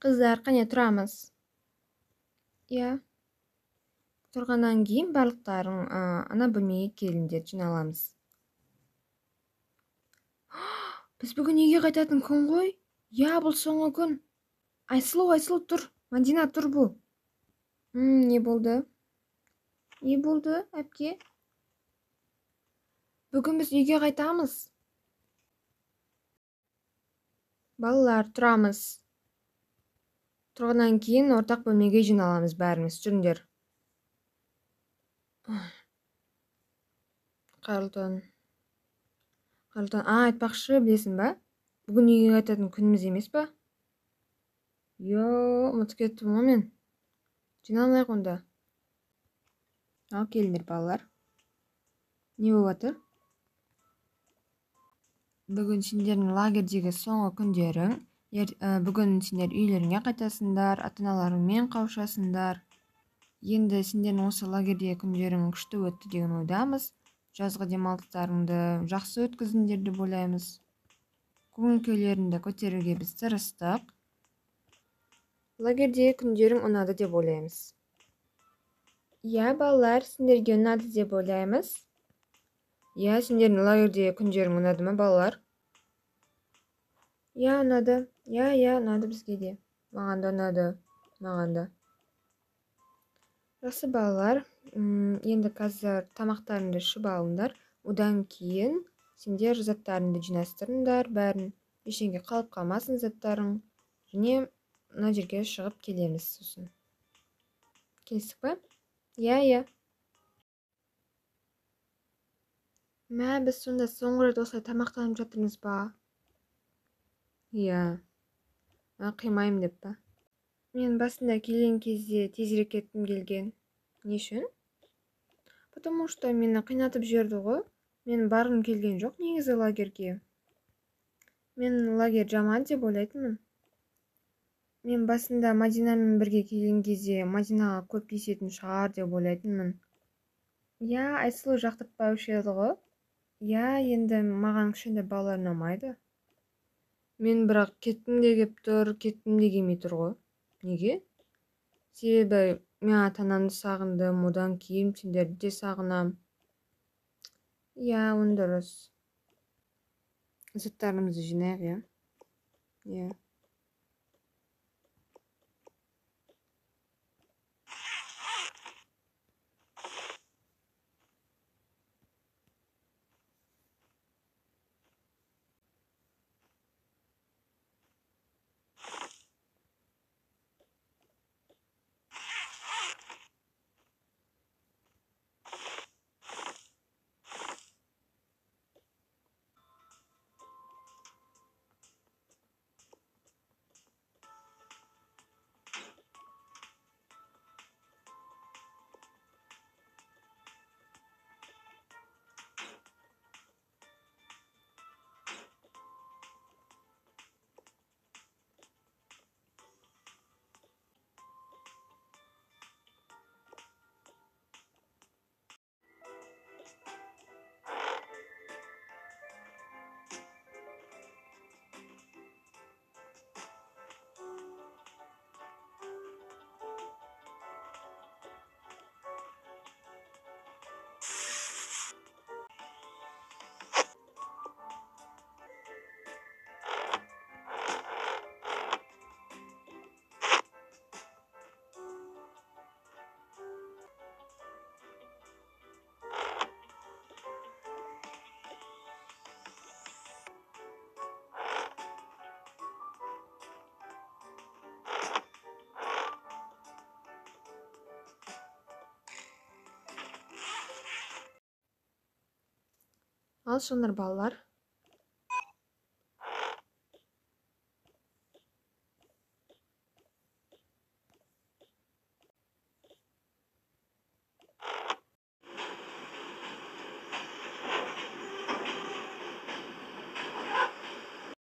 Kızlar, qani turamız. Ya, turgandan keyin bарлыктарын ana bölmеге келиңдер, жиналамыз. Biz бүгүн үйгө кайтатын күн ғой? Я, бул соңғы күн. Айсылуу, тур. Мадина, тур бу. Не болду? Не болду, әпке? Бүгүн биз үйгө кайтамыз. Балалар, турамыз. Тургандан кийин ортак бөлмеге жиналамыз баарыбыз. Жүрүңдөр. Кайрылтан. Айтпакчы, билесиң ба? Бүгүн үйгө кайтатын күнүбүз эмес ба? Унутуп кеттим го мен. Жиналмайык онда. Ал келиңдер, балалар. Не болуп атыр? Бүгүн сендердин лагердеги соңку күндөрүң. Бүгүн сендер үйлөрүңө кайтасыңдар, ата-аналарың менен кабышасыңдар. Енді сендердин осы лагердеги күндөрүң күчтүү өттү деген ойдамыз. Жазгы демалтыштарыңды жакшы өткөздүңдөр деп ойлойбуз. Көңүл-күйлөрүңдү көтөрүүгө биз тырыштык. Лагердеги күндөрүң унады деп ойлойбуз. Балалар, сендерге унады деп ойлойбуз. Сендердин лагердеги күндөрүң унадымы, балалар? Унады. Унады бизге де. Мага да унады. Мага да. Жакшы, балалар. Енді қазір тамақтарыңды ішіп алыңдар. Одан кейін сендер заттарыңды жинастырыңдар, бәрін. Ешеңге қалып қалмасын заттарың. Және мына жерге шығып келеміз сосын. Келістік па? Мә, біз сонда соңғы рет осылай тамақтанып жатырмыз ба? Қимаймын деп па? Мен басында келген кезде тезірек кеттім келген. Не үшін? Потому что мені қинатып жіберді ғой. Мен барғым келген жоқ негізі лагерге. Мен лагерь жаман деп ойлайтынмын. Мен басында Мадинамен бірге келген кезде Мадинаға көп тиісетін шығар деп ойлайтынмын. Айсылу жақтыртпаушы еді ғой. Енді маған кішкентай балалар ұнамайды. Мен бірақ кеттім де кеп тұр, кеттім де келмей тұр ғой. Неге? Себебі мен ата-анамды сағындым, одан кейін сендерді де сағынам. Он дұрыс. Заттарымызды жинайық, Ал шыныр балалар,